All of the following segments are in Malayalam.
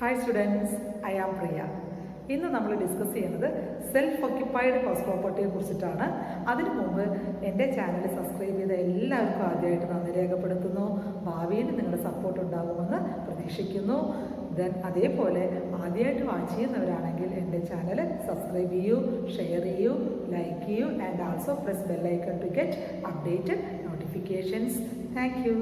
ഹായ് സ്റ്റുഡൻസ്, ഐ ആം പ്രിയ. ഇന്ന് നമ്മൾ ഡിസ്കസ് ചെയ്യുന്നത് സെൽഫ് ഒക്യുപ്പൈഡ് ഹൗസ് പ്രോപ്പർട്ടിയെ കുറിച്ചിട്ടാണ്. അതിനു മുമ്പ് എൻ്റെ ചാനൽ സബ്സ്ക്രൈബ് ചെയ്ത എല്ലാവർക്കും ആദ്യമായിട്ട് നന്ദി രേഖപ്പെടുത്തുന്നു. ഭാവിയിൽ നിങ്ങളുടെ സപ്പോർട്ട് ഉണ്ടാകുമെന്ന് പ്രതീക്ഷിക്കുന്നു. ദെൻ അതേപോലെ ആദ്യമായിട്ട് വാച്ച് ചെയ്യുന്നവരാണെങ്കിൽ എൻ്റെ ചാനൽ സബ്സ്ക്രൈബ് ചെയ്യൂ, ഷെയർ ചെയ്യൂ, ലൈക്ക് ചെയ്യൂ and also press bell icon to get updated notifications. Thank you.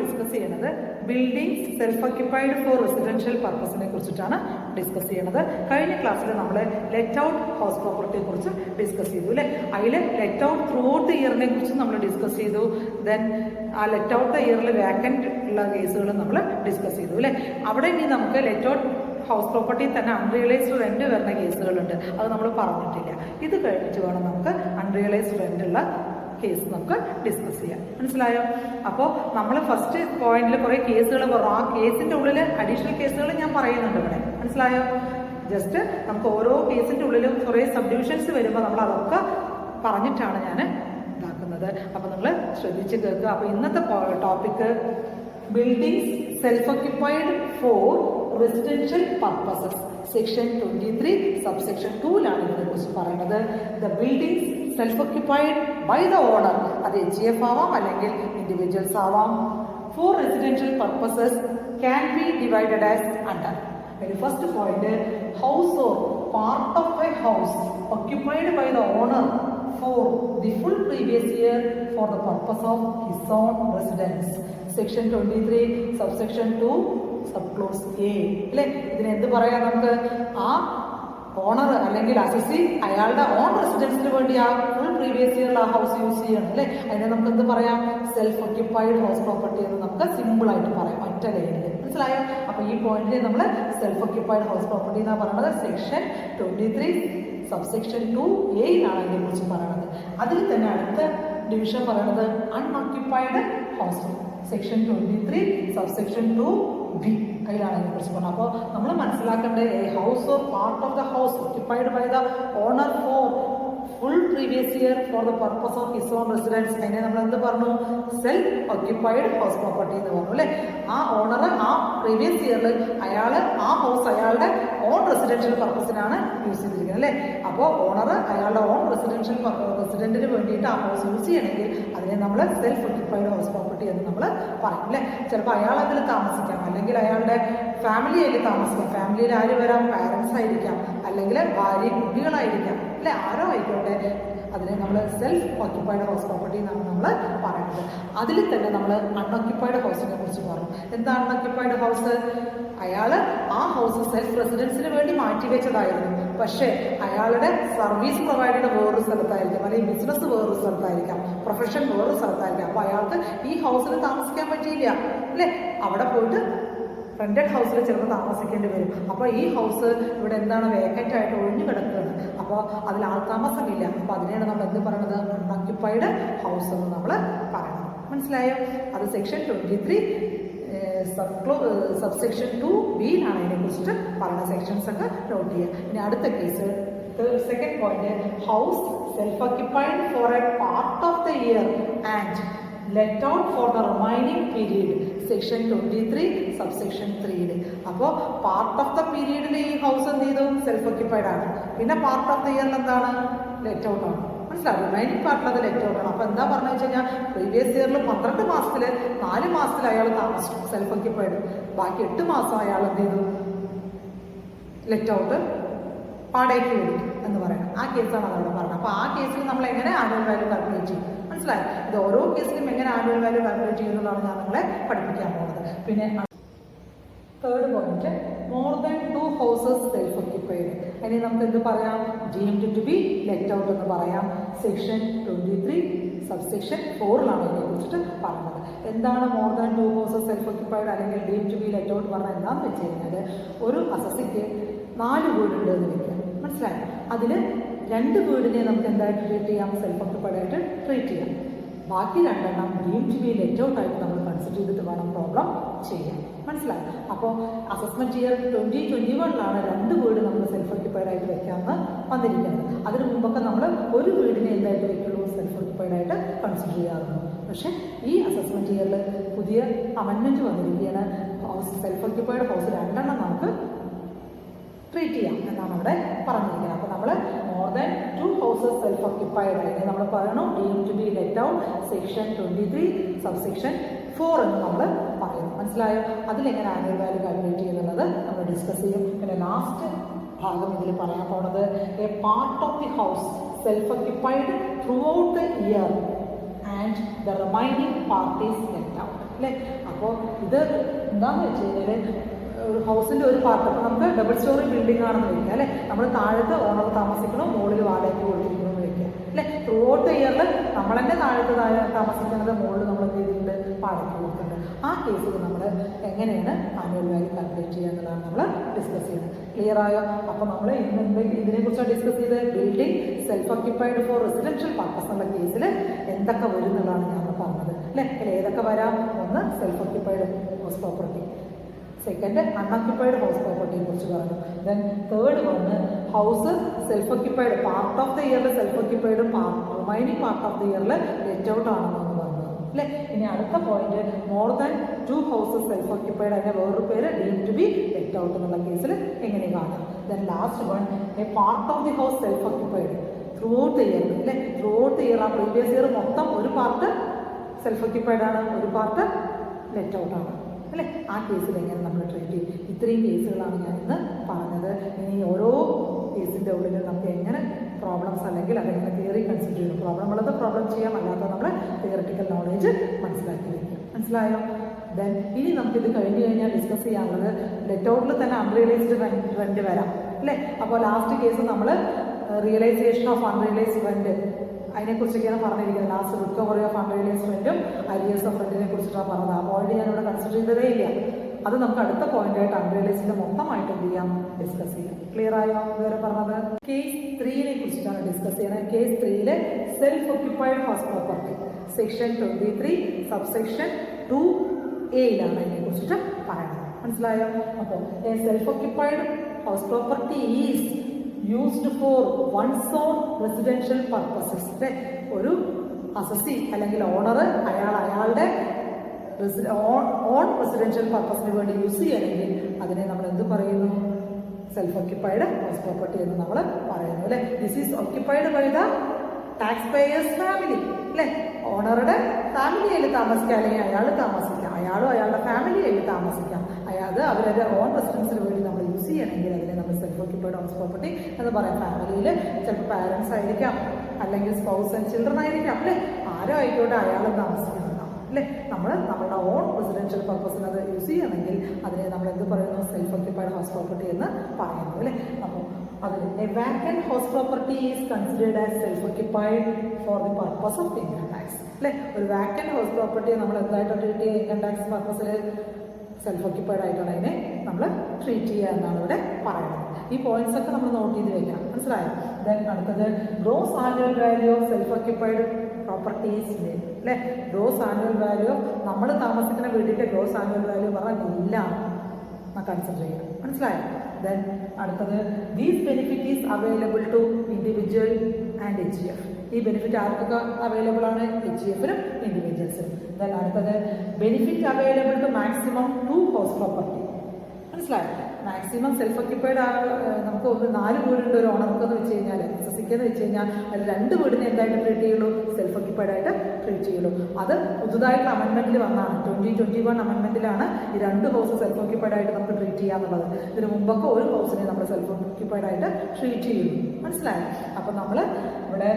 Discuss ചെയ്യുന്നത് building self occupied for residential പർപ്പസിനെ കുറിച്ചിട്ടാണ് ഡിസ്കസ് ചെയ്യുന്നത്. കഴിഞ്ഞ ക്ലാസ്സിൽ നമ്മൾ ലെറ്റ് ഔട്ട് ഹൗസ് പ്രോപ്പർട്ടിയെ കുറിച്ച് ഡിസ്കസ് ചെയ്തു അല്ലേ. അതിൽ let out throughout the ഇയറിനെ കുറിച്ച് നമ്മൾ ഡിസ്കസ് ചെയ്തു. ദെൻ ആ ലെറ്റ് ഔട്ട് ദ ഇയറിൽ വാക്കൻറ്റ് ഉള്ള കേസുകൾ നമ്മൾ ഡിസ്കസ് ചെയ്തു അല്ലേ. അവിടെ ഇനി നമുക്ക് ലെറ്റ് ഔട്ട് ഹൗസ് പ്രോപ്പർട്ടിയിൽ തന്നെ അൺറിയലൈസ്ഡ് റെന്റ് വരുന്ന കേസുകളുണ്ട്. അത് നമ്മൾ പറഞ്ഞിട്ടില്ല. ഇത് കഴിഞ്ഞിട്ട് വേണം നമുക്ക് അൺറിയലൈസ്ഡ് റെന്റ് ഉള്ള കേസ് നമുക്ക് ഡിസ്കസ് ചെയ്യാം. മനസ്സിലായോ? അപ്പോൾ നമ്മൾ ഫസ്റ്റ് പോയിന്റിൽ കുറേ കേസുകൾ പറഞ്ഞു. ആ കേസിൻ്റെ ഉള്ളിൽ അഡീഷണൽ കേസുകൾ ഞാൻ പറയുന്നുണ്ട് ഇവിടെ. മനസ്സിലായോ? ജസ്റ്റ് നമുക്ക് ഓരോ കേസിൻ്റെ ഉള്ളിലും കുറേ സബ് ഡിവിഷൻസ് വരുമ്പോൾ നമ്മൾ അതൊക്കെ പറഞ്ഞിട്ടാണ് ഞാൻ ഇതാക്കുന്നത്. അപ്പോൾ നിങ്ങൾ ശ്രദ്ധിച്ച് കേൾക്കുക. അപ്പോൾ ഇന്നത്തെ topic buildings self occupied for residential purposes, section 23 subsection 2ലാണ് ഇതിനെക്കുറിച്ച് പറയുന്നത്. The buildings self occupied by the owner, അത് HGF ആവാം അല്ലെങ്കിൽ ഇൻഡിവിജ്വൽസ് ആവാം, for residential purposes can be divided as under. First point, house or part of a house occupied by the owner for the full previous year for the purpose of his own residence. Section 23 subsection 2 subclause A. അല്ലേ, ഇതിനെന്ത് പറയാം നമുക്ക്? ആ ഓണർ അല്ലെങ്കിൽ അസസി അയാളുടെ ഓൺ റെസിഡൻസിന് വേണ്ടി ആ ഫുൾ പ്രീവിയസ് ഇയറിൽ ആ ഹൗസ് യൂസ് ചെയ്യണം അല്ലേ. അതിനെ നമുക്ക് എന്ത് പറയാം? സെൽഫ് ഒക്യുപ്പൈഡ് ഹൗസ് പ്രോപ്പർട്ടി എന്ന് നമുക്ക് സിമ്പിൾ ആയിട്ട് പറയാം, ഒറ്റ ലൈനിൽ. മനസ്സിലായോ? അപ്പോൾ ഈ പോയിന്റിൽ നമ്മൾ സെൽഫ് ഒക്യുപ്പൈഡ് ഹൗസ് പ്രോപ്പർട്ടി എന്നാണ് പറയുന്നത്. സെക്ഷൻ 23 സബ്സെക്ഷൻ 2A-യിലാണ് അതിനെ കുറിച്ച് പറയുന്നത്. അതിൽ തന്നെ അടുത്ത ഡിവിഷൻ പറയുന്നത് unoccupied house, section 23 subsection 2B, അതിലാണ് അതിനെ കുറിച്ച് പറഞ്ഞത്. അപ്പോൾ നമ്മൾ മനസ്സിലാക്കേണ്ടത് a house or part of the house occupied by the owner for full previous year for the purpose of his own residence, അതിനെ നമ്മൾ എന്ത് പറഞ്ഞു? സെൽഫ് ഒക്യുപ്പൈഡ് ഹൗസ് പ്രോപ്പർട്ടി എന്ന് പറഞ്ഞു അല്ലേ. ആ ഓണർ ആ പ്രീവിയസ് ഇയറിൽ അയാൾ ആ ഹൗസ് അയാളുടെ ഓൺ റെസിഡൻഷ്യൽ പർപ്പസിനാണ് യൂസ് ചെയ്തിരിക്കുന്നത് അല്ലേ. അപ്പോൾ ഓണർ അയാളുടെ ഓൺ റെസിഡൻറ്റിന് വേണ്ടിയിട്ട് ആ ഹൗസ് യൂസ് ചെയ്യണമെങ്കിൽ അതിനെ നമ്മൾ സെൽഫ് ഒക്യുപ്പൈഡ് ഹൗസ് പ്രോപ്പർട്ടി എന്ന് നമ്മൾ പറയും അല്ലേ. ചിലപ്പോൾ അയാൾ അതിൽ താമസിക്കാം, അല്ലെങ്കിൽ അയാളുടെ ഫാമിലി അതിൽ താമസിക്കാം. ഫാമിലിയിൽ ആര് വരാം? പാരൻസ് ആയിരിക്കാം, അല്ലെങ്കിൽ ഭാര്യ കുട്ടികളായിരിക്കാം അല്ലെ, ആരോ ആയിക്കോട്ടെ. അതിനെ നമ്മൾ സെൽഫ് ഒക്യുപ്പൈഡ് ഹൗസ് പ്രോപ്പർട്ടി എന്നാണ് നമ്മൾ പറയുന്നത്. അതിൽ തന്നെ നമ്മൾ അൺഒക്യുപ്പൈഡ് ഹൗസിനെ കുറിച്ച് പറഞ്ഞു. എന്താ അൺഒക്യുപ്പൈഡ് ഹൗസ്? അയാൾ ആ ഹൗസ് സെൽഫ് റെസിഡൻസിന് വേണ്ടി മാറ്റിവെച്ചതായിരുന്നു. പക്ഷേ അയാളുടെ സർവീസ് പ്രൊവൈഡഡ് വേറൊരു സ്ഥലത്തായിരിക്കാം, അല്ലെങ്കിൽ ബിസിനസ് വേറൊരു സ്ഥലത്തായിരിക്കാം, പ്രൊഫഷൻ വേറൊരു സ്ഥലത്തായിരിക്കാം. അപ്പോൾ അയാൾക്ക് ഈ ഹൗസിൽ താമസിക്കാൻ പറ്റിയില്ല അല്ലേ. അവിടെ പോയിട്ട് റെന്റഡ് ഹൗസിൽ ചിലപ്പോൾ താമസിക്കേണ്ടി വരും. അപ്പോൾ ഈ ഹൗസ് ഇവിടെ എന്താണ് വേക്കൻ്റ് ആയിട്ട് ഒഴിഞ്ഞു കിടക്കുകയാണ്. അപ്പോൾ അതിൽ ആൾതാമസമില്ല. അപ്പോൾ അതിനെയാണ് നമ്മൾ എന്ത് പറയുന്നത്? അൺഒക്യുപ്പൈഡ് ഹൗസ് എന്ന് നമ്മൾ പറയണം. മനസ്സിലായോ? അത് സെക്ഷൻ 23 സബ്സെക്ഷൻ 2B-യിലാണ് അതിനെ കുറിച്ചിട്ട് പറയുന്ന സെക്ഷൻസ് ഒക്കെ നോട്ട് ചെയ്യുക. ഇനി അടുത്ത case, second point, house self occupied for a part of the year and let out for the remaining period, section 23 subsection 3. അപ്പോൾ പാർട്ട് ഓഫ് ദ പീരീഡിൽ ഈ ഹൗസ് എന്ത് ചെയ്തു? സെൽഫ് ഒക്യുപ്പൈഡ് ആണ്. പിന്നെ പാർട്ട് ഓഫ് ദ ഇയറിൽ എന്താണ്? ലെറ്റ് ഔട്ട് ആണ്. മനസ്സിലാവും? റിമൈനിങ് പാർട്ടിൽ അത് ലെറ്റ് ഔട്ട് ആണ്. അപ്പോൾ എന്താ പറഞ്ഞു വെച്ച് കഴിഞ്ഞാൽ പ്രീവിയസ് ഇയറിൽ 12 മാസത്തിൽ 4 മാസത്തിൽ അയാൾ താമസിച്ചു സെൽഫ് ഒക്യുപ്പൈഡ്, ബാക്കി 8 മാസം അയാൾ എന്ത് ചെയ്തു? ലെറ്റ് ഔട്ട് പാടേക്ക് കൊടുത്തു എന്ന് പറയണം. ആ കേസാണ് അതവിടെ പറഞ്ഞത്. അപ്പോൾ ആ കേസിൽ നമ്മൾ എങ്ങനെ ആനുവൽ വാല്യൂ കാൽക്കുലേറ്റ് ചെയ്യും? മനസ്സിലായി? ഇത് ഓരോ കേസിലും എങ്ങനെ ആനുവൽ വാല്യൂ കാൽക്കുലേറ്റ് ചെയ്യുന്നതാണ് ഞാൻ നിങ്ങളെ പഠിപ്പിക്കാൻ പോകുന്നത്. പിന്നെ third point, more than 2 houses self occupied, അതിനെ നമുക്ക് എന്ത് പറയാം? Deemed to be let out എന്ന് പറയാം. സെക്ഷൻ 23 സബ്സെക്ഷൻ 4-ലാണ് ഇതിനെ കുറിച്ചിട്ട് പറയുന്നത്. എന്താണ് more than 2 houses self occupied അല്ലെങ്കിൽ deemed to be let out പറഞ്ഞാൽ എന്താണെന്ന് വെച്ച് കഴിഞ്ഞാൽ, ഒരു അസസിക്ക് 4 വീടുണ്ട് എന്ന് വയ്ക്കാം. മനസ്സിലായി? അതിൽ 2 വീടിനെ നമുക്ക് എന്തായിട്ട് ട്രീറ്റ് ചെയ്യാം? സെൽഫ് ഒക്യുപ്പൈഡ് ആയിട്ട് ട്രീറ്റ് ചെയ്യാം. ബാക്കി 2 എണ്ണം deemed to be let out ആയിട്ട് നമ്മൾ കൺസിഡർ ചെയ്തിട്ട് വേണം പ്രോബ്ലം ചെയ്യാൻ. മനസ്സിലായി? അപ്പോൾ അസസ്മെന്റ് ഇയർ 2021-ലാണ് 2 വീട് നമ്മൾ സെൽഫ് ഒക്യുപ്പൈഡ് ആയിട്ട് വെക്കാമെന്ന് വന്നിരിക്കുന്നത്. അതിന് മുമ്പൊക്കെ നമ്മൾ ഒരു വീടിനെ എന്തായിട്ട് വെക്കുള്ളൂ? സെൽഫ് ഒക്യുപ്പൈഡ് ആയിട്ട് കൺസിഡർ ചെയ്യാറുണ്ട്. പക്ഷേ ഈ അസസ്മെൻറ്റ് ഇയറിൽ പുതിയ അമെൻമെൻറ്റ് വന്നിരിക്കുകയാണ്. സെൽഫ് ഓക്യുപ്പൈഡ് ഹൗസ് 2 നമുക്ക് ട്രീറ്റ് ചെയ്യാം എന്നാണ് അവിടെ പറഞ്ഞിരിക്കുന്നത്. അപ്പോൾ നമ്മൾ more than 2 houses self occupied ആയിട്ട് നമ്മൾ പറയണം deemed to be let out section 23 subsection 4 എന്ന് നമ്മൾ പറയുന്നു. മനസ്സിലായോ? അതിലെങ്ങനെ ആനുവൽ വാല്യൂ കാൽക്കുലേറ്റ് ചെയ്യുന്നുള്ളത് നമ്മൾ ഡിസ്കസ് ചെയ്യും. പിന്നെ ലാസ്റ്റ് ഭാഗം ഇതിൽ പറയാൻ പോകുന്നത് a part of the house self occupied throughout the year and the remaining part is let out അല്ലേ. അപ്പോൾ ഇത് എന്താണെന്ന് വെച്ച് കഴിഞ്ഞാൽ ഒരു ഹൗസിൻ്റെ ഒരു പാർട്ട്, അപ്പോൾ നമുക്ക് ഡബിൾ സ്റ്റോറി ബിൽഡിംഗ് ആണെന്ന് വയ്ക്കുക അല്ലേ. നമ്മൾ താഴത്ത് ഓണർ താമസിക്കണം, മുകളിൽ വാടകയ്ക്ക് കൊടുത്തിരിക്കണം എന്ന് വയ്ക്കുക അല്ലേ. ത്രൂ ഔട്ട് ദ ഇയറിൽ നമ്മൾ തന്നെ താഴത്ത് താമസിക്കുന്നത്, മുകളിൽ നമ്മൾ എന്ത് ചെയ്തിട്ടുണ്ട്, വാടകയ്ക്ക് കൊടുക്കുന്നുണ്ട്. ആ കേസിൽ നമ്മൾ എങ്ങനെയാണ് ആനുവൽ വാല്യൂ കാൽക്കുലേറ്റ് ചെയ്യുക എന്നുള്ളതാണ് നമ്മൾ ഡിസ്കസ് ചെയ്യുന്നത്. ക്ലിയർ ആയോ? അപ്പോൾ നമ്മൾ ഇതിനെക്കുറിച്ചാണ് ഡിസ്കസ് ചെയ്തത്. Building self occupied four residential purpose എന്നുള്ള കേസിൽ എന്തൊക്കെ വരും എന്നുള്ളതാണ് നമ്മൾ പറഞ്ഞത് അല്ലേ. ഇതിൽ ഏതൊക്കെ വരാം? ഒന്ന് self occupied house property, second unoccupied house പ്രോപ്പർട്ടിയെ കുറിച്ച് പറഞ്ഞു. ദെൻ തേർഡ് വന്ന് house self occupied part of the ഇയറിൽ സെൽഫ് ഓക്യുപ്പൈഡും റിമൈനിങ് പാർട്ട് ഓഫ് ദ ഇയറിൽ ലെറ്റ് ഔട്ട് ആണെന്ന് പറഞ്ഞു അല്ലേ. ഇനി അടുത്ത point more than 2 houses self occupied, അതിൻ്റെ വേറൊരു പേര് deemed to be let out എന്നുള്ള കേസിൽ എങ്ങനെ കാണാം. Then last one a part of the house self occupied throughout the year അല്ലേ. ത്രൂ ഔട്ട് ദ ഇയർ ആ പ്രീവിയസ് ഇയർ മൊത്തം ഒരു പാർട്ട് സെൽഫ് ഓക്യുപ്പൈഡ് ആണ്, ഒരു പാർട്ട് ലെറ്റ് ഔട്ട് ആണ് അല്ലേ. ആ കേസിൽ എങ്ങനെ നമ്മൾ ട്രീറ്റ് ചെയ്യും? ഇത്രയും കേസുകളാണ് ഞാൻ ഇന്ന് പറഞ്ഞത്. ഇനി ഓരോ കേസിൻ്റെ ഉള്ളിൽ നമുക്ക് എങ്ങനെ പ്രോബ്ലംസ് അല്ലെങ്കിൽ അതെങ്ങനെ തിയറി കൺസിഡർ ചെയ്യും. പ്രോബ്ലം ഉള്ളത് പ്രോബ്ലം ചെയ്യാം, അല്ലാത്ത നമ്മൾ തിയറിറ്റിക്കൽ നോളേജ് മനസ്സിലാക്കി വയ്ക്കും. മനസ്സിലായോ? ദെൻ ഇനി നമുക്കിത് കഴിഞ്ഞ് കഴിഞ്ഞാൽ ഡിസ്കസ് ചെയ്യാനുള്ളത് ലെറ്റ് ഔട്ടിൽ തന്നെ അൺറിയലൈസ്ഡ് റെൻറ്റ് വരാം അല്ലേ. അപ്പോൾ ലാസ്റ്റ് കേസ് നമ്മൾ റിയലൈസേഷൻ ഓഫ് അൺറിയലൈസ്ഡ് റെൻറ്റ് അതിനെക്കുറിച്ചൊക്കെയാണ് പറഞ്ഞിരിക്കുന്നത്. ലാസ്റ്റ് റിക്കവറി ഓഫ് അൺറിയലൈസ്ഡ് റെൻറ്റും അരിയേഴ്സ് ഓഫ് റെൻറ്റിനെ കുറിച്ചിട്ടാണ് പറഞ്ഞത്. ആ പോയിന്റ് ഞാനിവിടെ കൺസിഡർ ചെയ്തതേ ഇല്ല. അത് നമുക്ക് അടുത്ത പോയിന്റായിട്ട് അൺറിയലൈസ്ഡിന്റെ മൊത്തമായിട്ട് എന്ത് ചെയ്യാം, ഡിസ്കസ് ചെയ്യാം. ക്ലിയർ ആയോ ഇതുവരെ പറഞ്ഞത്? കേസ് 3നെ കുറിച്ചിട്ടാണ് ഡിസ്കസ് ചെയ്യുന്നത്. Case 3 self occupied house property section 23 subsection 2A അതിനെ കുറിച്ചിട്ട് പറയുന്നത്. മനസ്സിലായോ? അപ്പോൾ self occupied house property is used for one's own residential purposes. ഒരു അസസി അല്ലെങ്കിൽ ഓണർ അയാളുടെ ഓൺ റെസിഡൻഷ്യൽ പർപ്പസിന് വേണ്ടി യൂസ് ചെയ്യണമെങ്കിൽ അതിനെ നമ്മൾ എന്ത് പറയുന്നു? സെൽഫ് ഓക്യുപ്പൈഡ് ഹൗസ് പ്രോപ്പർട്ടി എന്ന് നമ്മൾ പറയുന്നു അല്ലേ. This is occupied by the taxpayer's family അല്ലേ. ഓണറുടെ ഫാമിലിയിൽ താമസിക്കാം, അല്ലെങ്കിൽ അയാൾ താമസിക്കാം, അയാളും അയാളുടെ ഫാമിലിയിൽ താമസിക്കാം. അത് അവരുടെ ഓൺ റെസിഡൻസിന് വേണ്ടി നമ്മൾ യൂസ് ചെയ്യണമെങ്കിൽ അതിനെ നമ്മൾ സെൽഫ് ഓക്യുപ്പൈഡ് ഹൗസ് പ്രോപ്പർട്ടി എന്ന് പറയാം. ഫാമിലിയിൽ ചിലപ്പോൾ പാരൻസ് ആയിരിക്കാം, അല്ലെങ്കിൽ സ്പൗസ് ആൻഡ് ചിൽഡ്രൻ ആയിരിക്കാം അല്ലേ. ആരോ ആയിക്കോട്ടെ അയാളും താമസിക്കുന്നുണ്ടാവും അല്ലേ. നമ്മളുടെ ഓൺ റെസിഡൻഷ്യൽ പർപ്പസിന് അത് യൂസ് ചെയ്യണമെങ്കിൽ അതിനെ നമ്മൾ എന്ത് പറയുന്നു? സെൽഫ് ഓക്യുപ്പൈഡ് ഹൗസ് പ്രോപ്പർട്ടി എന്ന് പറയുന്നു അല്ലേ. അപ്പോൾ അതിൽ a vacant house property is considered as self occupied for the purpose of income tax അല്ലേ. ഒരു വാക്കന്റ് ഹൗസ് പ്രോപ്പർട്ടിയെ നമ്മൾ എന്തായിട്ട് ട്രീറ്റ് ചെയ്യുക? ഇൻകം ടാക്സ് പർപ്പസിൽ സെൽഫ് ഓക്യുപ്പൈഡ് ആയിട്ടാണ് അതിനെ നമ്മൾ ട്രീറ്റ് ചെയ്യുക എന്നാണ് ഇവിടെ പറയുന്നത്. ഈ പോയിന്റ്സ് ഒക്കെ നമ്മൾ നോട്ട് ചെയ്ത് വെക്കാം. മനസ്സിലായോ? ദെൻ അടുത്തത് gross annual value of self occupied properties അല്ലേ. ഗ്രോസ് ആനുവൽ വാല്യൂ നമ്മൾ താമസിക്കുന്ന വീടിൻ്റെ ഗ്രോസ് ആനുവൽ വാല്യൂ പറഞ്ഞാൽ ഇല്ല കൺസിഡർ ചെയ്യാം. മനസ്സിലായോ? ദെൻ അടുത്തത് these benefit is available to individual and HGF. ഈ ബെനിഫിറ്റ് ആർക്കൊക്കെ അവൈലബിൾ ആണ്? HGFനും ഇൻഡിവിജ്വൽസിനും. ദെൻ അടുത്തത് benefit available to maximum 2 house property. മനസ്സിലായോ? മാക്സിമം സെൽഫ് ഓക്യുപ്പൈഡ് നമുക്ക് 4 വീടുണ്ട് ഒരു ഓണർക്ക് എന്ന് വെച്ച് കഴിഞ്ഞാൽ, എസ്എസ്സിക്കെന്ന് വെച്ച് കഴിഞ്ഞാൽ അതിൽ 2 വീടിനെ എന്തായിട്ട് ട്രീറ്റ് ചെയ്യുള്ളൂ? സെൽഫ് ഓക്യുപ്പൈഡ് ആയിട്ട് ട്രീറ്റ് ചെയ്യുള്ളൂ. അത് പുതുതായിട്ടുള്ള അമെൻമെന്റിൽ വന്നാണ് 2021 അമെൻമെന്റിലാണ് ഈ 2 ഹൗസ് സെൽഫ് ഓക്യുപ്പൈഡ് ആയിട്ട് നമുക്ക് ട്രീറ്റ് ചെയ്യാന്നുള്ളത്. ഇതിന് മുമ്പൊക്കെ ഒരു ഹൗസിനെ നമ്മൾ സെൽഫ് ഓക്യുപ്പൈഡ് ആയിട്ട് ട്രീറ്റ് ചെയ്യുന്നു. മനസ്സിലായോ? അപ്പം നമ്മൾ ഇവിടെ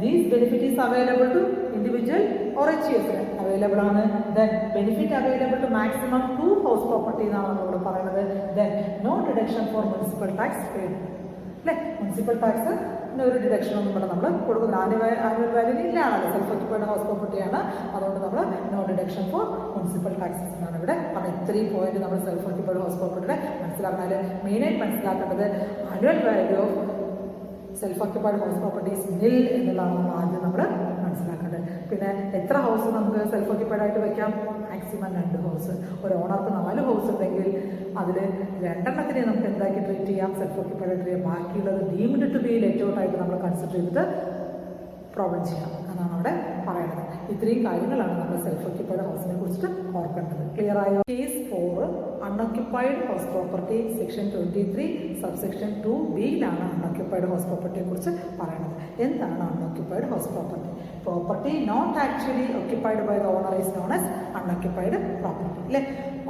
these benefit is available to individual or HGFന് അവൈലബിൾ ആണ്. Then benefit available to maximum 2 house property എന്നാണ് നമ്മളോട് പറയുന്നത്. Then no deduction for municipal tax paid അല്ലേ. മുനിസിപ്പൽ ടാക്സ് ഒരു ഡിഡക്ഷനൊന്നും ഇവിടെ നമ്മൾ കൊടുക്കുന്നത് ആനുവൽ വാല്യൂ ഇല്ലാണല്ലോ. സെൽഫ് ഓക്യുപ്പൈഡ് ഹൗസ് പ്രോപ്പർട്ടിയാണ്, അതുകൊണ്ട് നമ്മൾ no deduction for municipal taxes എന്നാണ് ഇവിടെ. അപ്പോൾ ഇത്രയും പോയിന്റ് നമ്മൾ സെൽഫ് ഓക്യുപ്പൈഡ് ഹൗസ് പ്രോപ്പർട്ടിയുടെ മനസ്സിലാക്കാൽ മെയിനായിട്ട് മനസ്സിലാക്കേണ്ടത് annual value of self occupied house properties നിൽ എന്നുള്ളതാണ് നമ്മൾ ആദ്യം നമ്മൾ മനസ്സിലാക്കേണ്ടത്. പിന്നെ എത്ര ഹൗസ് നമുക്ക് സെൽഫ് ഓക്യുപ്പൈഡ് ആയിട്ട് വെക്കാം? Maximum 2 house. ഒരു ഓണർക്ക് 4 ഹൗസ് ഉണ്ടെങ്കിൽ അതിൽ 2 നമുക്ക് എന്താക്കി ട്രീറ്റ് ചെയ്യാം? സെൽഫ് ഓക്യുപ്പൈഡ് ആയിട്ട് ചെയ്യാം. ബാക്കിയുള്ളത് deemed to be let out ആയിട്ട് നമ്മൾ കൺസിഡർ ചെയ്തിട്ട് പ്രോബ്ലം ചെയ്യാം എന്നാണ് അവിടെ പറയുന്നത്. ഇത്രയും കാര്യങ്ങളാണ് നമ്മൾ സെൽഫ് ഓക്യുപ്പൈഡ് ഹൗസിനെ കുറിച്ചിട്ട് ഓർക്കേണ്ടത്. ക്ലിയർ ആയോ? Case 4 unoccupied house property section 23 subsection 2B-യിലാണ് അൺഓക്യുപ്പൈഡ് ഹൗസ് പ്രോപ്പർട്ടിയെ കുറിച്ച് പറയുന്നത്. എന്താണ് unoccupied house property? Property not actually occupied by the owner is known as unoccupied property. അല്ലേ?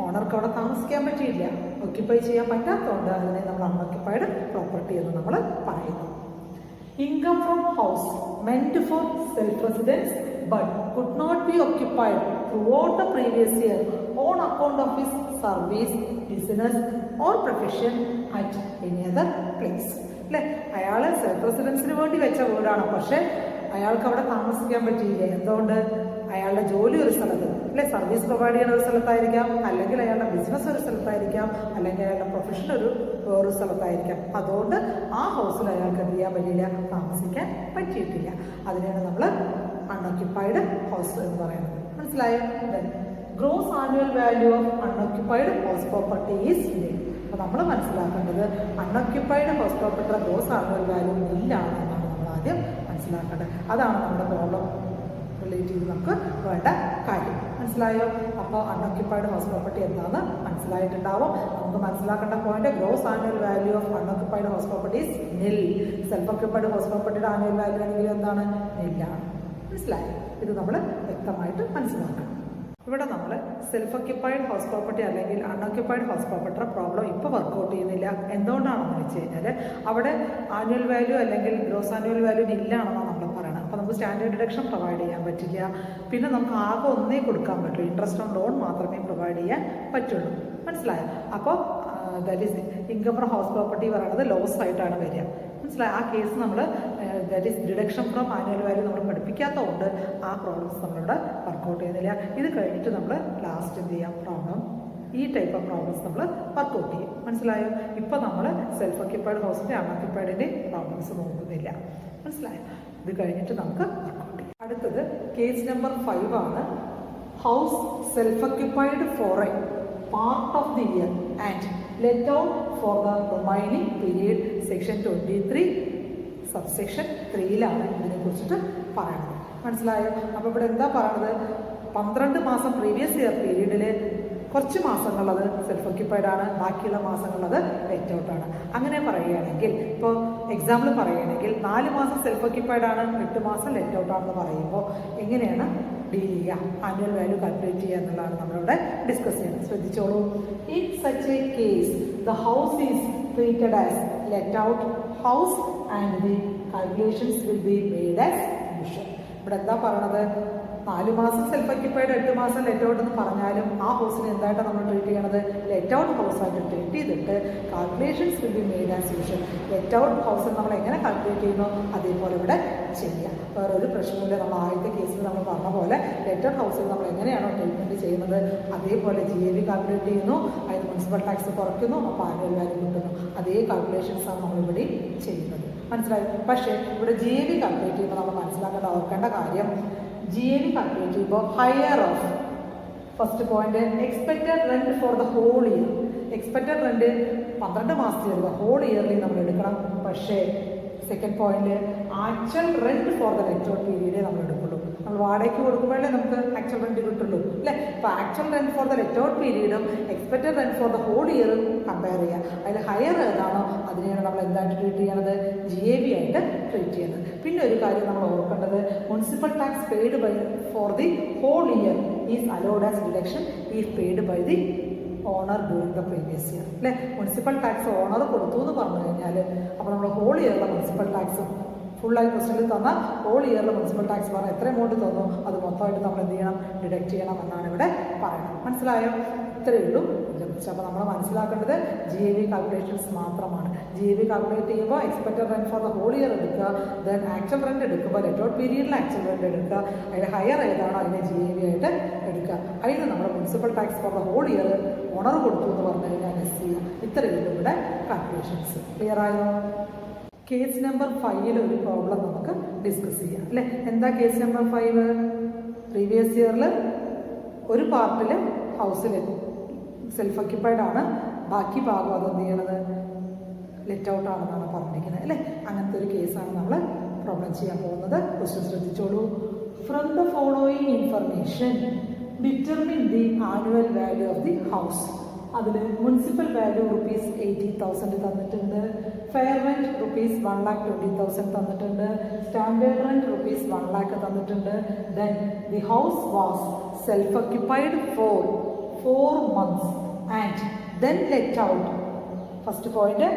ഓണർക്ക് അവിടെ താമസിക്കാൻ പറ്റിയില്ല, ഓക്യുപ്പൈ ചെയ്യാൻ പറ്റാത്തതുകൊണ്ട് അതിനെ നമ്മൾ അൺഓക്യുപ്പൈഡ് പ്രോപ്പർട്ടി എന്ന് നമ്മൾ പറയുന്നു. Income from house meant for self-residence but could not be occupied throughout the previous year on account of his service, business or profession at any other place. അല്ലേ? അയാൾ സെൽഫ് റെസിഡൻസിന് വേണ്ടി വെച്ച വീടാണ്, പക്ഷേ അയാൾക്ക് അവിടെ താമസിക്കാൻ പറ്റിയില്ല. എന്തുകൊണ്ട്? അയാളുടെ ജോലി ഒരു സ്ഥലത്ത്, അല്ലെ, സർവീസ് പ്രൊവൈഡ് ചെയ്യുന്ന ഒരു സ്ഥലത്തായിരിക്കാം, അല്ലെങ്കിൽ അയാളുടെ ബിസിനസ് ഒരു സ്ഥലത്തായിരിക്കാം, അല്ലെങ്കിൽ അയാളുടെ പ്രൊഫഷൻ വേറൊരു സ്ഥലത്തായിരിക്കാം. അതുകൊണ്ട് ആ ഹൗസിൽ അയാൾക്ക് എന്ത് ചെയ്യാൻ പറ്റിയില്ല, താമസിക്കാൻ പറ്റിയിട്ടില്ല. അതിനെയാണ് നമ്മൾ അൺഓക്യുപ്പൈഡ് ഹൗസ് എന്ന് പറയുന്നത്. മനസ്സിലായോ? Gross annual value of unoccupied house property is nil. അപ്പോൾ നമ്മൾ മനസ്സിലാക്കേണ്ടത് അൺഓക്യുപ്പൈഡ് ഹൗസ് പ്രോപ്പർട്ടിയുടെ ഗ്രോസ് ആനുവൽ വാല്യൂ നില്ലാണ് എന്നാണ് നമ്മൾ ആദ്യം മനസ്സിലാക്കേണ്ടത്. അതാണ് നമ്മുടെ പ്രോബ്ലം റിലേറ്റ് ചെയ്ത് നമുക്ക് വേണ്ട കാര്യം. മനസ്സിലായോ? അപ്പോൾ അൺഓക്യുപ്പൈഡ് ഹൗസ് പ്രോപ്പർട്ടി എന്താണെന്ന് മനസ്സിലായിട്ടുണ്ടാവും. നമുക്ക് മനസ്സിലാക്കേണ്ട point gross annual value of unoccupied house property is nil. Self occupied house പ്രോപ്പർട്ടിയുടെ ആനുവൽ വാല്യൂ ആണെങ്കിൽ എന്താണ്? നില്ലാണ്. മനസ്സിലായോ? ഇത് നമ്മൾ വ്യക്തമായിട്ട് മനസ്സിലാക്കണം. ഇവിടെ നമ്മൾ സെൽഫ് ഓക്യുപ്പൈഡ് ഹൗസ് പ്രോപ്പർട്ടി അല്ലെങ്കിൽ അൺഓക്യുപ്പൈഡ് ഹൗസ് പ്രോപ്പർട്ടിയുടെ പ്രോബ്ലം ഇപ്പോൾ വർക്കൗട്ട് ചെയ്യുന്നില്ല. എന്തുകൊണ്ടാണെന്ന് വെച്ച് കഴിഞ്ഞാൽ അവിടെ ആനുവൽ വാല്യൂ അല്ലെങ്കിൽ ഗ്രോസ് ആനുവൽ വാല്യൂ ഇല്ലാണെന്നാണ് നമ്മൾ പറയുന്നത്. അപ്പോൾ നമുക്ക് സ്റ്റാൻഡേർഡ് ഡിഡക്ഷൻ പ്രൊവൈഡ് ചെയ്യാൻ പറ്റില്ല. പിന്നെ നമുക്ക് ആകെ ഒന്നേ കൊടുക്കാൻ പറ്റുള്ളൂ, ഇൻട്രസ്റ്റ് ഓൺ ലോൺ മാത്രമേ പ്രൊവൈഡ് ചെയ്യാൻ പറ്റുള്ളൂ. മനസ്സിലായോ? അപ്പോൾ that is income from house property പറയുന്നത് ലോസ് ആയിട്ടാണ് വരിക. മനസ്സിലായി? ആ കേസ് നമ്മൾ that is deduction from annual value നമ്മൾ പഠിപ്പിക്കാത്തതുകൊണ്ട് ആ പ്രോബ്ലംസ് നമ്മളിവിടെ വർക്കൗട്ട് ചെയ്യുന്നില്ല. ഇത് കഴിഞ്ഞിട്ട് നമ്മൾ ലാസ്റ്റ് എന്ത് ചെയ്യാം, പ്രോബ്ലം ഈ ടൈപ്പ് ഓഫ് പ്രോബ്ലംസ് നമ്മൾ വർക്കൗട്ട് ചെയ്യും. മനസ്സിലായോ? ഇപ്പോൾ നമ്മൾ സെൽഫ് ഓക്യുപ്പൈഡ് ഹൗസിൻ്റെ അൺഓക്യുപ്പൈഡിൻ്റെ പ്രോബ്ലംസ് നോക്കുന്നില്ല. മനസ്സിലായോ? ഇത് കഴിഞ്ഞിട്ട് നമുക്ക് വർക്കൗട്ട് ചെയ്യാം. അടുത്തത് കേസ് നമ്പർ 5 ആണ്. House self occupied for a part of the year and let out for the remaining period section 23 subsection 3-ലാണ് ഇതിനെ കുറിച്ചിട്ട് പറയുന്നത്. മനസ്സിലായോ? അപ്പോൾ ഇവിടെ എന്താ പറയുന്നത്? 12 മാസം പ്രീവിയസ് ഇയർ പീരീഡിൽ കുറച്ച് മാസങ്ങളത് സെൽഫ് ഓക്യുപ്പൈഡ് ആണ്, ബാക്കിയുള്ള മാസങ്ങളത് ലെറ്റ് ഔട്ടാണ്. അങ്ങനെ പറയുകയാണെങ്കിൽ, ഇപ്പോൾ എക്സാമ്പിൾ പറയുകയാണെങ്കിൽ 4 മാസം സെൽഫ് ഓക്യുപ്പൈഡ് ആണ്, 8 മാസം ലെറ്റ് ഔട്ടാണെന്ന് പറയുമ്പോൾ എങ്ങനെയാണ് ഡീൽ ചെയ്യുക, ആനുവൽ വാല്യൂ കാൽക്കുലേറ്റ് ചെയ്യുക എന്നുള്ളതാണ് നമ്മളിവിടെ ഡിസ്കസ് ചെയ്യുന്നത്. ശ്രദ്ധിച്ചോളൂ. In such a case the house is treated as let out house and the calculations will be made as usual. ഇവിടെ എന്താ പറയണത്? 4 മാസം സെൽഫ് ഓക്യുപ്പൈഡ്, 8 മാസം ലെറ്റ് ഔട്ട് എന്ന് പറഞ്ഞാലും ആ ഹൗസിനെ എന്തായിട്ടാണ് നമ്മൾ ട്രീറ്റ് ചെയ്യണത്? ലെറ്റ് ഔട്ട് ഹൗസായിട്ട് ട്രീറ്റ് ചെയ്തിട്ട് calculations will be made as usual. Let out ഹൗസിൽ നമ്മൾ എങ്ങനെ കാൽക്കുലേറ്റ് ചെയ്യുന്നു അതേപോലെ ഇവിടെ ചെയ്യാം. വേറെ ഒരു പ്രശ്നമില്ല. നമ്മൾ ആദ്യത്തെ കേസിൽ നമ്മൾ പറഞ്ഞ പോലെ ലെറ്റ് ഔട്ട് ഹൗസിൽ നമ്മൾ എങ്ങനെയാണോ ട്രീറ്റ്മെൻറ്റ് ചെയ്യുന്നത് അതേപോലെ GAV കാൽക്കുലേറ്റ് ചെയ്യുന്നു, അതിന് മുനിസിപ്പൽ ടാക്സ് കുറയ്ക്കുന്നു, അപ്പോൾ ആനുവൽ വാല്യൂ കിട്ടുന്നു. അതേ കാൽക്കുലേഷൻസാണ് നമ്മളിവിടെ ചെയ്യുന്നത്. മനസ്സിലായി? പക്ഷേ ഇവിടെ GAV കാൽക്കുലേറ്റ് ചെയ്യുമ്പോൾ നമ്മൾ മനസ്സിലാക്കേണ്ട ഓർക്കേണ്ട കാര്യം, GAV കാൽക്കുലേറ്റ് ചെയ്യുമ്പോൾ higher of first point expected rent for the whole year. Expected rent 12 മാസത്തിൽ എടുക്കുക, ഹോൾ ഇയർലി നമ്മൾ എടുക്കണം. പക്ഷേ second point actual rent for the let out പീരീഡേ നമ്മൾ എടുക്കുള്ളൂ. നമ്മൾ വാടകയ്ക്ക് കൊടുക്കുമ്പോഴേ നമുക്ക് ആക്ച്വൽ റെന്റ് കിട്ടുള്ളൂ, അല്ലേ? അപ്പോൾ actual rent for the let out പീരീഡും expected rent for the whole ഇയറും കമ്പയർ ചെയ്യുക. അതിൽ ഹയർ ഏതാണോ അതിനെയാണ് നമ്മൾ എന്തായിട്ട് ട്രീറ്റ് ചെയ്യണത്? GAV ആയിട്ട് ട്രീറ്റ് ചെയ്യുന്നത്. പിന്നെ ഒരു കാര്യം നമ്മൾ ഓർക്കേണ്ടത്, municipal tax paid by for the whole year is allowed as deduction is paid by the owner during the previous year. അല്ലേ? മുനിസിപ്പൽ ടാക്സ് ഓണർ കൊടുത്തു എന്ന് പറഞ്ഞു കഴിഞ്ഞാൽ അപ്പോൾ നമ്മൾ ഹോൾ ഇയറിലെ മുനിസിപ്പൽ ടാക്സ് ഫുള്ളായി ക്വസ്റ്റനിൽ തന്നാൽ ഹോൾ ഇയറിലെ മുനിസിപ്പൽ ടാക്സ് പറഞ്ഞാൽ എത്ര എമൗണ്ട് തന്നു അത് മൊത്തമായിട്ട് നമ്മൾ എന്ത് ചെയ്യണം? ഡിഡക്റ്റ് ചെയ്യണം എന്നാണ് ഇവിടെ പറയുന്നത്. മനസ്സിലായോ? ഇത്രയേ ഉള്ളൂ ഇതിനെക്കുറിച്ച്. അപ്പോൾ നമ്മൾ മനസ്സിലാക്കേണ്ടത് GAV കാൽക്കുലേഷൻസ് മാത്രമാണ്. GAV കാൽക്കുലേറ്റ് ചെയ്യുമ്പോൾ expected rent for the whole year എടുക്കുക, ദെൻ ആക്ച്വൽ റെന്റ് എടുക്കുമ്പോൾ ലെറ്റ് ഔട്ട് പീരീഡിൽ ആക്ച്വൽ റെന്റ് എടുക്കുക, അതിൽ ഹയർ ഏതാണോ അതിനെ GAV ആയിട്ട് എടുക്കുക. അതിന് നമ്മൾ municipal tax for the whole year owner കൊടുത്തു എന്ന് പറഞ്ഞു കഴിഞ്ഞാൽ ലെസ് ചെയ്യുക. ഇത്രയേ ഉള്ളൂ ഇവിടെ കാൽക്കുലേഷൻസ്. ക്ലിയർ ആയോ? കേസ് നമ്പർ 5 ഒരു പ്രോബ്ലം നമുക്ക് ഡിസ്കസ് ചെയ്യാം, അല്ലേ? എന്താ കേസ് നമ്പർ 5? പ്രീവിയസ് ഇയറിൽ ഒരു പാർട്ടിൽ ഹൗസിൽ സെൽഫ് ഓക്യുപ്പൈഡ് ആണ്, ബാക്കി ഭാഗം അതെന്ത് ചെയ്യണത്? ലെറ്റ് ഔട്ട് ആണെന്നാണ് പറഞ്ഞിരിക്കുന്നത്, അല്ലേ? അങ്ങനത്തെ ഒരു കേസാണ് നമ്മൾ പ്രോബ്ലം ചെയ്യാൻ പോകുന്നത്. ക്വസ്റ്റ്യൻ ശ്രദ്ധിച്ചോളൂ. From the following information determine the annual value of the house. അതിൽ മുനിസിപ്പൽ വാല്യൂ റുപ്പീസ് 80,000 തന്നിട്ടുണ്ട്, ഫെയർ റെൻറ്റ് റുപ്പീസ് 1,20,000 തന്നിട്ടുണ്ട്, സ്റ്റാൻഡേർഡ് റെൻറ്റ് റുപ്പീസ് 1 lakh തന്നിട്ടുണ്ട്. Then the house was self occupied for 4 months and then let out. First point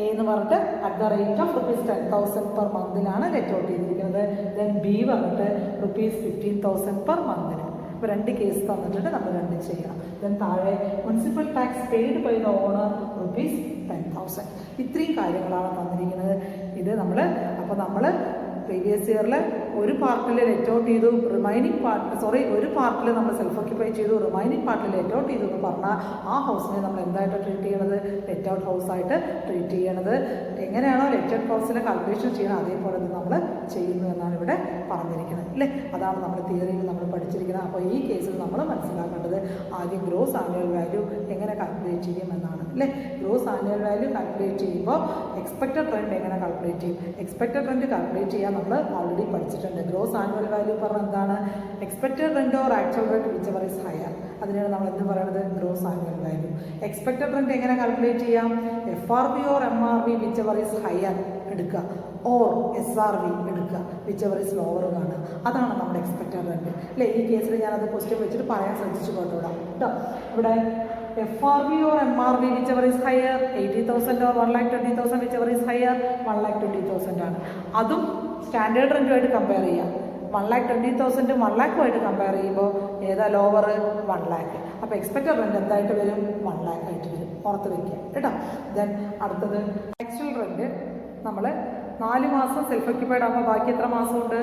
a എന്ന് പറഞ്ഞിട്ട് at the rate of rupees 10,000 per മന്തിലാണ് ലെറ്റ് ഔട്ട് ചെയ്തിരിക്കുന്നത്. ദെൻ ബി പറഞ്ഞിട്ട് റുപ്പീസ് 15,000 പെർ മന്തിന്. ഇപ്പോൾ 2 കേസ് തന്നിട്ടുണ്ട്, നമ്മൾ 2 ചെയ്യണം. ദെൻ താഴെ municipal tax paid by the owner rupees 10,000. ഇത്രയും കാര്യങ്ങളാണ് തന്നിരിക്കുന്നത്. ഇത് നമ്മൾ പ്രീവിയസ് ഇയറിൽ ഒരു പാർട്ടിൽ ലെറ്റ് ഔട്ട് ചെയ്തു, ഒരു പാർട്ടിൽ നമ്മൾ സെൽഫ് ഓക്യുപ്പൈ ചെയ്തു, റിമൈനിങ് പാർട്ടിൽ ലെറ്റ് ഔട്ട് ചെയ്തു എന്ന് പറഞ്ഞാൽ ആ ഹൗസിനെ നമ്മൾ എന്തായിട്ട് ട്രീറ്റ് ചെയ്യണത്? ലെറ്റ് ഔട്ട് ഹൗസായിട്ട് ട്രീറ്റ് ചെയ്യണത്. എങ്ങനെയാണോ ലെറ്റ് ഔട്ട് ഹൗസിനെ കാൽക്കുലേഷൻ ചെയ്യണം അതേപോലെ നമ്മൾ ചെയ്യുന്നു എന്നാണ് ഇവിടെ പറഞ്ഞിരിക്കുന്നത് അല്ലേ. അതാണ് നമ്മൾ തിയറിയിൽ നമ്മൾ പഠിച്ചിരിക്കുന്നത്. അപ്പോൾ ഈ കേസിൽ നമ്മൾ മനസ്സിലാക്കേണ്ടത് ആദ്യം ഗ്രോസ് ആനുവൽ വാല്യൂ എങ്ങനെ കാൽക്കുലേറ്റ് ചെയ്യും എന്നാണ് അല്ലേ. ഗ്രോസ് ആനുവൽ വാല്യൂ കാൽക്കുലേറ്റ് ചെയ്യുമ്പോൾ എക്സ്പെക്റ്റഡ് റെൻറ്റ് എങ്ങനെ കാൽക്കുലേറ്റ് ചെയ്യും? എക്സ്പെക്റ്റഡ് റെൻറ്റ് കാൽക്കുലേറ്റ് ചെയ്യാൻ നമ്മൾ ഓൾറെഡി പഠിച്ചിട്ടുണ്ട്. ഗ്രോസ് ആനുവൽ വാല്യൂ പറഞ്ഞാൽ എന്താണ്? Expected rent or actual rent whichever is higher, അതിനാണ് നമ്മൾ എന്ത് പറയുന്നത്? Gross annual value. Expected rent എങ്ങനെ കാൽക്കുലേറ്റ് ചെയ്യാം? FRV or MRV whichever is higher എടുക്കുക, ഓർ SRV എടുക്കുക, വിച്ചെവർ ഈസ് ലോവർ കാണുക. അതാണ് നമ്മുടെ എക്സ്പെക്റ്റഡ് റെൻറ്റ് അല്ലേ. ഈ കേസിൽ ഞാനത് ക്വസ്റ്റ്യൻ വെച്ചിട്ട് പറയാൻ ശ്രദ്ധിച്ചു കൊണ്ടുവിടാം കേട്ടോ. ഇവിടെ FRV or MRV whichever is higher, 80,000 or 1,20,000 whichever is higher, 1,20,000 ആണ്. അതും സ്റ്റാൻഡേർഡ് റെൻറ്റുമായിട്ട് കമ്പയർ ചെയ്യാം. 1,20,000 1 lakh കമ്പയർ ചെയ്യുമ്പോൾ ഏതാ ലോവർ? 1 lakh. അപ്പോൾ എക്സ്പെക്റ്റഡ് റെൻറ്റ് എന്തായിട്ട് വരും? 1 lakh ആയിട്ട് വരും. പുറത്ത് വയ്ക്കുക കേട്ടോ. ദെൻ അടുത്തത് ആക്ച്വൽ റെൻറ്റ്. നമ്മൾ 4 മാസം സെൽഫ് ഒക്യുപ്പൈഡ് ആകുമ്പോൾ ബാക്കി എത്ര മാസമുണ്ട്?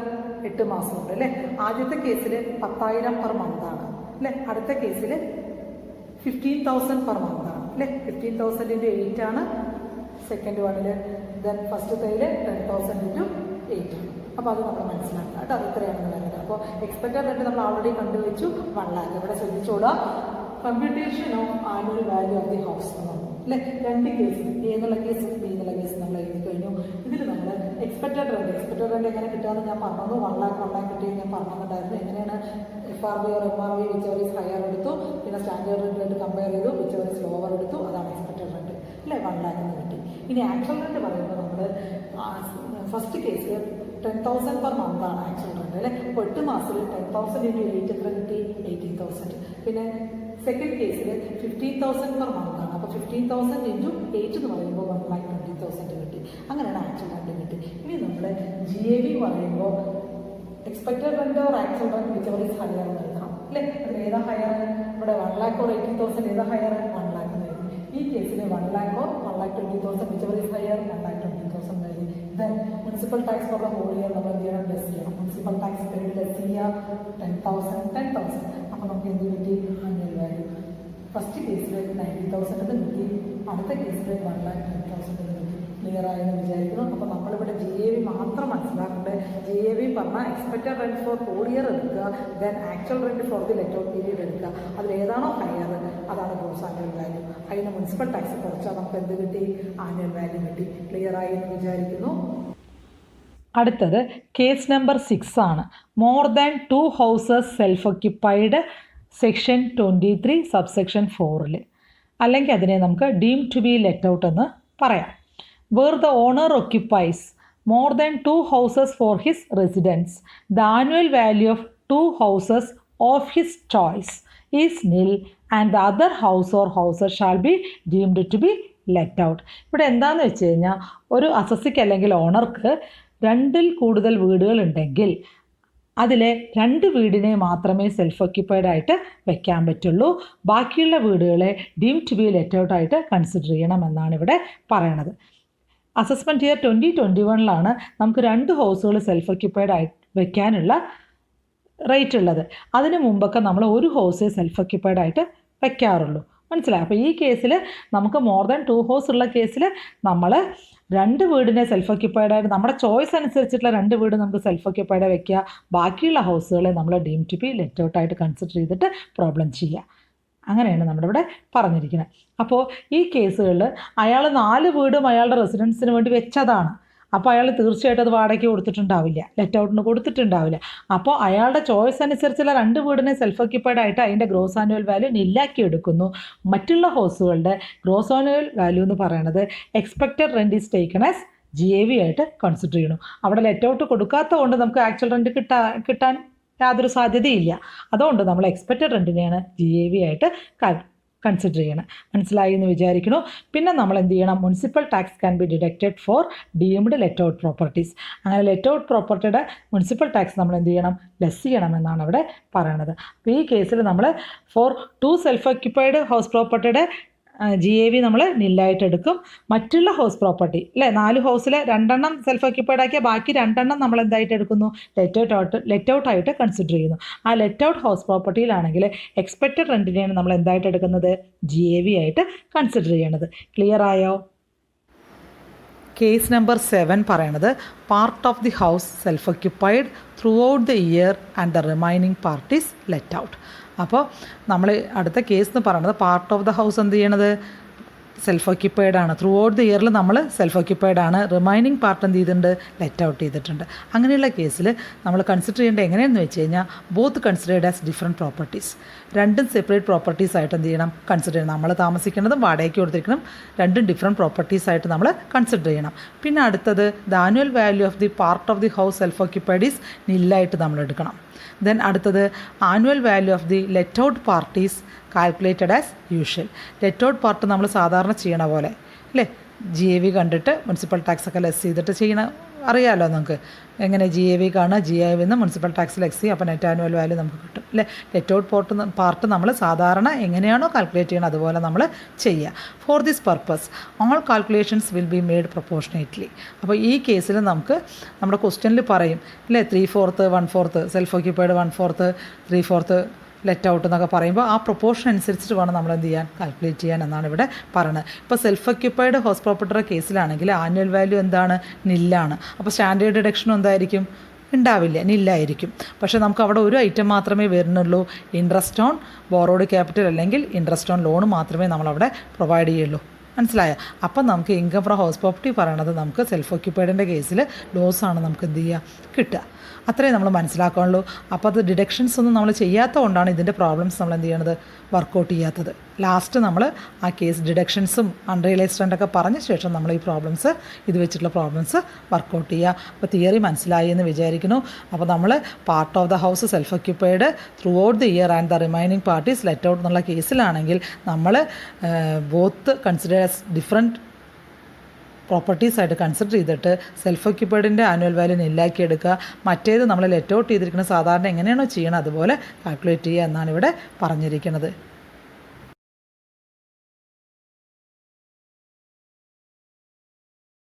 8 മാസമുണ്ട് അല്ലേ. ആദ്യത്തെ കേസിൽ 10,000 പെർ മന്താണ് അല്ലേ. അടുത്ത കേസിൽ 15,000 പെർ മന്താണ് അല്ലേ. 15,000 × 8 ആണ് സെക്കൻഡ് വണ്ണിൽ. ദെൻ ഫസ്റ്റത്തേതിൽ 10,000 × 8 ആണ്. അപ്പോൾ അത് നമ്മൾ മനസ്സിലാക്കുക കേട്ടോ. അത് ഇത്രയാണെന്ന് വരുന്നത്. അപ്പോൾ എക്സ്പെക്റ്റഡ് റെൻറ്റ് നമ്മൾ ഓൾറെഡി കണ്ടുവച്ചു 1 lakh. ഇവിടെ ശ്രദ്ധിച്ചോളാം. Computation of annual value of the house എന്ന് പറഞ്ഞു അല്ലേ. 2 കേസ്, എ എന്നുള്ള കേസ് ബി എന്നുള്ള കേസ് നമ്മൾ എഴുതി കഴിഞ്ഞു. ഇതിൽ നമ്മൾ എക്സ്പെക്റ്റഡ് റെൻറ്റ് എങ്ങനെ കിട്ടുകയെന്ന് ഞാൻ പറഞ്ഞു. 1 lakh കിട്ടിയെന്ന് ഞാൻ പറഞ്ഞിട്ടുണ്ടായിരുന്നു. എങ്ങനെയാണ്? FRV or MRV whichever is higher എടുത്തു, പിന്നെ സ്റ്റാൻഡേർഡ് റെൻറ്റ് കമ്പയർ ചെയ്തു, വിച്ചെവർ ഈസ് ലോവർ എടുത്തു. അതാണ് എക്സ്പെക്റ്റഡ് റെൻറ്റ് അല്ലേ. 1 lakh എന്ന് കിട്ടി. ഇനി ആക്ച്വൽ റെൻറ്റ് പറയുമ്പോൾ നമ്മൾ ഫസ്റ്റ് കേസിൽ 10,000 പെർ മന്താണ് ആക്ച്വൽ റെൻറ്റ് അല്ലേ. അപ്പോൾ 8 മാസത്തിൽ 10,000 × 8 എത്ര കിട്ടി? 18,000. പിന്നെ സെക്കൻഡ് കേസിൽ 15,000 പെർ മന്താണ്. അപ്പോൾ 15,000 × 8 എന്ന് പറയുമ്പോൾ 1,20,000 കിട്ടി. അങ്ങനെയാണ് ആക്ച്വൽ റെൻറ്റ് കിട്ടി. ഇനി നമ്മൾ GAV പറയുമ്പോൾ expected rent or actual rent whichever is higher എന്ന് എഴുതണം അല്ലേ. അതിൽ ഏതാ ഹയർ? ഇവിടെ 1 lakh or 80,000 ഏതാ ഹയർ? 1 lakh എന്ന് എഴുതി. ഈ കേസിൽ 1 lakh or 1,20,000 whichever is higher? 1,20,000 എഴുതി. Then municipal tax for the whole year നമ്മൾ എന്ത് ചെയ്യണം? ലെസ് ചെയ്യണം. മുനിസിപ്പൽ ടാക്സ് പെയ്ഡ് ലെസ് ചെയ്യുക 10,000. അപ്പോൾ നമുക്ക് എന്ത് കിട്ടി? Annual value. ഫസ്റ്റ് കേസിൽ 90,000 കിട്ടി, അടുത്ത കേസിൽ 1,20,000 കിട്ടി. ക്ലിയർ ആയെന്ന് വിചാരിക്കുന്നു. അപ്പോൾ നമ്മളിവിടെ GAV മാത്രം മനസ്സിലാക്കേണ്ടത്. GAV പറഞ്ഞാൽ expected rent for whole year എടുക്കുക, then actual rent for the let out period എടുക്കുക. അതിൽ ഏതാണോ ഹയർ അതാണ് ഗ്രോസ് ആനുവൽ വാല്യൂ. അതിന് മുനിസിപ്പൽ ടാക്സ് കുറച്ചാൽ നമുക്ക് എന്ത് കിട്ടി? ആനുവൽ വാല്യൂ കിട്ടി. ക്ലിയർ ആയി എന്ന് വിചാരിക്കുന്നു. അടുത്തത് കേസ് നമ്പർ 6 ആണ്. More than 2 houses self occupied, section 23 subsection 4ൽ, അല്ലെങ്കിൽ അതിനെ നമുക്ക് deem to be let out എന്ന് പറയാം. Where the owner occupies more than 2 houses for his residence, the annual value of 2 houses of his choice is nil and the other house or houses shall be deemed to be let out. ഇവിടെ എന്താണെന്ന് വെച്ച് കഴിഞ്ഞാൽ ഒരു അസസിക്ക് അല്ലെങ്കിൽ ഓണർക്ക് 2ൽ കൂടുതൽ വീടുകളുണ്ടെങ്കിൽ അതിലെ 2 വീടിനെ മാത്രമേ സെൽഫ് ഒക്യുപ്പൈഡ് ആയിട്ട് വെക്കാൻ പറ്റുള്ളൂ. ബാക്കിയുള്ള വീടുകളെ deem to be let out ആയിട്ട് കൺസിഡർ ചെയ്യണമെന്നാണ് ഇവിടെ പറയണത്. അസസ്മെൻറ്റ് ഇയർ 2021 നമുക്ക് 2 ഹൗസുകൾ സെൽഫ് ഒക്യുപ്പൈഡ് ആയിട്ട് വെക്കാനുള്ള റേറ്റ് ഉള്ളത്. അതിന് മുമ്പൊക്കെ നമ്മൾ ഒരു ഹൗസേ സെൽഫ് ഒക്യുപ്പൈഡ് ആയിട്ട് വെക്കാറുള്ളൂ. മനസ്സിലായി? അപ്പോൾ ഈ കേസിൽ നമുക്ക് മോർ ദാൻ 2 ഹൗസ് ഉള്ള കേസിൽ നമ്മൾ 2 വീടിനെ സെൽഫ് ഒക്യുപ്പൈഡ് ആയിട്ട് നമ്മുടെ ചോയ്സ് അനുസരിച്ചിട്ടുള്ള 2 വീട് നമുക്ക് സെൽഫ് ഒക്യുപ്പൈഡ് വയ്ക്കുക. ബാക്കിയുള്ള ഹൗസുകളെ നമ്മൾ deem to be let out ആയിട്ട് കൺസിഡർ ചെയ്തിട്ട് പ്രോബ്ലം ചെയ്യുക. അങ്ങനെയാണ് നമ്മുടെ ഇവിടെ പറഞ്ഞിരിക്കുന്നത്. അപ്പോൾ ഈ കേസുകളിൽ അയാൾ 4 വീടും അയാളുടെ റെസിഡൻസിന് വേണ്ടി വെച്ചതാണ്. അപ്പോൾ അയാൾ തീർച്ചയായിട്ടും അത് വാടകയ്ക്ക് കൊടുത്തിട്ടുണ്ടാവില്ല, ലെറ്റ് ഔട്ടിന് കൊടുത്തിട്ടുണ്ടാവില്ല. അപ്പോൾ അയാളുടെ ചോയ്സ് അനുസരിച്ചുള്ള 2 വീടിനെ സെൽഫ് ഓക്യുപ്പൈഡ് ആയിട്ട് അതിൻ്റെ ഗ്രോസ് ആനുവൽ വാല്യൂ നില്ലാക്കി എടുക്കുന്നു. മറ്റുള്ള ഹൗസുകളുടെ ഗ്രോസ് ആനുവൽ വാല്യൂ എന്ന് പറയുന്നത് expected rent is taken as GAV ആയിട്ട് കൺസിഡർ ചെയ്യണം. അവിടെ ലെറ്റ് ഔട്ട് കൊടുക്കാത്തത് കൊണ്ട് നമുക്ക് ആക്ച്വൽ റെൻറ്റ് കിട്ടാൻ യാതൊരു സാധ്യതയില്ല. അതുകൊണ്ട് നമ്മൾ എക്സ്പെക്റ്റഡ് റെൻറ്റിനെയാണ് GAV ആയിട്ട് കൺസിഡർ ചെയ്യണം. മനസ്സിലായി എന്ന് വിചാരിക്കുന്നു. പിന്നെ നമ്മൾ എന്ത് ചെയ്യണം, municipal tax can be deducted for deemed let out properties. അങ്ങനെ ലെറ്റ് ഔട്ട് പ്രോപ്പർട്ടിയുടെ മുനിസിപ്പൽ ടാക്സ് നമ്മൾ എന്ത് ചെയ്യണം, ലെസ് ചെയ്യണമെന്നാണ് അവിടെ പറയണത്. അപ്പോൾ ഈ കേസിൽ നമ്മൾ ഫോർ 2 സെൽഫ് ഓക്യുപ്പൈഡ് ഹൗസ് പ്രോപ്പർട്ടിയുടെ GAV നമ്മൾ നില്ലായിട്ട് എടുക്കും. മറ്റുള്ള ഹൗസ് പ്രോപ്പർട്ടി അല്ലേ, 4 ഹൗസിൽ 2 സെൽഫ് ഓക്യുപ്പൈഡ് ആക്കിയ ബാക്കി 2 നമ്മൾ എന്തായിട്ട് എടുക്കുന്നു, ലെറ്റ് ഔട്ട് ആയിട്ട് കൺസിഡർ ചെയ്യുന്നു. ആ ലെറ്റ് ഔട്ട് ഹൗസ് പ്രോപ്പർട്ടിയിലാണെങ്കിൽ എക്സ്പെക്റ്റഡ് റെൻറ്റിനെയാണ് നമ്മൾ എന്തായിട്ട് എടുക്കുന്നത്, GAV ആയിട്ട് കൺസിഡർ ചെയ്യണത്. ക്ലിയർ ആയോ? കേസ് നമ്പർ 7 പറയണത് part of the house self occupied throughout the year and the remaining part is let out. അപ്പോൾ നമ്മൾ അടുത്ത കേസ് എന്ന് പറയുന്നത് പാർട്ട് ഓഫ് ദ ഹൗസ് എന്ത് ചെയ്യണത്, സെൽഫ് ഓക്യുപ്പൈഡ് ആണ്. ത്രൂ ഔട്ട് ദി ഇയറിൽ നമ്മൾ സെൽഫ് ഓക്യുപ്പൈഡ് ആണ്, റിമൈനിങ് പാർട്ട് എന്ത് ചെയ്തിട്ടുണ്ട്, ലെറ്റ് ഔട്ട് ചെയ്തിട്ടുണ്ട്. അങ്ങനെയുള്ള കേസിൽ നമ്മൾ കൺസിഡർ ചെയ്യേണ്ടത് എങ്ങനെയെന്ന് വെച്ച് കഴിഞ്ഞാൽ both considered as different properties. 2 separate properties ആയിട്ട് എന്ത് ചെയ്യണം, കൺസിഡർ ചെയ്യണം. നമ്മൾ താമസിക്കുന്നതും വാടകയ്ക്ക് കൊടുത്തിരിക്കണം 2 ഡിഫറെൻറ്റ് പ്രോപ്പർട്ടീസ് ആയിട്ട് നമ്മൾ കൺസിഡർ ചെയ്യണം. പിന്നെ അടുത്തത് the annual value of the part of the house self occupied is നില്ലായിട്ട് നമ്മൾ എടുക്കണം. ദെൻ അടുത്തത് annual value of the let out parties calculated as usual. Let out part നമ്മൾ സാധാരണ ചെയ്യണ പോലെ അല്ലേ, GAV കണ്ടിട്ട് മുനിസിപ്പൽ ടാക്സ് ഒക്കെ ലെസ് ചെയ്തിട്ട് ചെയ്യണം. അറിയാമല്ലോ നമുക്ക് എങ്ങനെ GAV കാണുക, GAV നിന്ന് മുനിസിപ്പൽ ടാക്സ് ലെസ് ചെയ്യും, അപ്പോൾ നെറ്റ് ആനുവൽ വാല്യൂ നമുക്ക് കിട്ടും അല്ലേ. ലെറ്റ് ഔട്ട് പാർട്ട് നമ്മൾ സാധാരണ എങ്ങനെയാണോ കാൽക്കുലേറ്റ് ചെയ്യണം അതുപോലെ നമ്മൾ ചെയ്യുക. For this purpose all calculations will be made proportionately. അപ്പോൾ ഈ കേസിൽ നമുക്ക് നമ്മുടെ ക്വസ്റ്റ്യനിൽ പറയും അല്ലേ, 3/4 1/4 സെൽഫ് ഓക്യുപ്പൈഡ് 1/4 3/4 ലെറ്റ് ഔട്ട് എന്നൊക്കെ പറയുമ്പോൾ ആ പ്രൊപ്പോർഷൻ അനുസരിച്ചിട്ട് വേണം നമ്മൾ എന്ത് ചെയ്യാൻ, കാൽക്കുലേറ്റ് ചെയ്യാൻ എന്നാണ് ഇവിടെ പറയുന്നത്. ഇപ്പോൾ സെൽഫ് ഓക്യുപ്പൈഡ് ഹൗസ് പ്രോപ്പർട്ടിയുടെ കേസിലാണെങ്കിൽ ആനുവൽ വാല്യൂ എന്താണ്, നില്ലാണ്. അപ്പോൾ സ്റ്റാൻഡേർഡ് ഡിഡക്ഷൻ എന്തായിരിക്കും, ഉണ്ടാവില്ല, നില്ലായിരിക്കും. പക്ഷേ നമുക്ക് അവിടെ ഒരു ഐറ്റം മാത്രമേ വരുന്നുള്ളൂ, ഇൻട്രസ്റ്റ് ഓൺ ബോറോഡ് ക്യാപിറ്റൽ അല്ലെങ്കിൽ ഇൻട്രസ്റ്റ് ഓൺ ലോൺ മാത്രമേ നമ്മളവിടെ പ്രൊവൈഡ് ചെയ്യുള്ളൂ. മനസ്സിലായോ? അപ്പം നമുക്ക് ഇൻകം ഫ്രം ഹൗസ് പ്രോപ്പർട്ടി പറയണത് നമുക്ക് സെൽഫ് ഓക്യുപ്പൈഡിൻ്റെ കേസിൽ ലോസാണ് നമുക്ക് എന്ത് ചെയ്യുക, കിട്ടുക. അത്രയും നമ്മൾ മനസ്സിലാക്കാനുള്ളൂ. അപ്പോൾ അത് ഡിഡക്ഷൻസ് ഒന്നും നമ്മൾ ചെയ്യാത്തത് കൊണ്ടാണ് ഇതിൻ്റെ പ്രോബ്ലംസ് നമ്മൾ എന്ത് ചെയ്യണത്, വർക്കൗട്ട് ചെയ്യാത്തത്. ലാസ്റ്റ് നമ്മൾ ആ കേസ് ഡിഡക്ഷൻസും അൺറിയലൈസ്ഡ് റെൻ്റൊക്കെ പറഞ്ഞ ശേഷം നമ്മൾ ഈ പ്രോബ്ലംസ് ഇത് വെച്ചിട്ടുള്ള പ്രോബ്ലംസ് വർക്കൗട്ട് ചെയ്യുക. അപ്പോൾ തിയറി മനസ്സിലായി എന്ന് വിചാരിക്കുന്നു. അപ്പോൾ നമ്മൾ part of the house self occupied through out the year and the remaining parties let out എന്നുള്ള കേസിലാണെങ്കിൽ നമ്മൾ both consider as different properties ആയിട്ട് കൺസിഡർ ചെയ്തിട്ട് സെൽഫ് ഓക്യുപ്പൈഡിൻ്റെ ആനുവൽ വാല്യൂ നില്ലാക്കി എടുക്കുക. മറ്റേത് നമ്മൾ ലെറ്റ് ഔട്ട് ചെയ്തിരിക്കുന്ന സാധാരണ എങ്ങനെയാണോ ചെയ്യണം അതുപോലെ കാൽക്കുലേറ്റ് ചെയ്യുക എന്നാണ് ഇവിടെ പറഞ്ഞിരിക്കുന്നത്.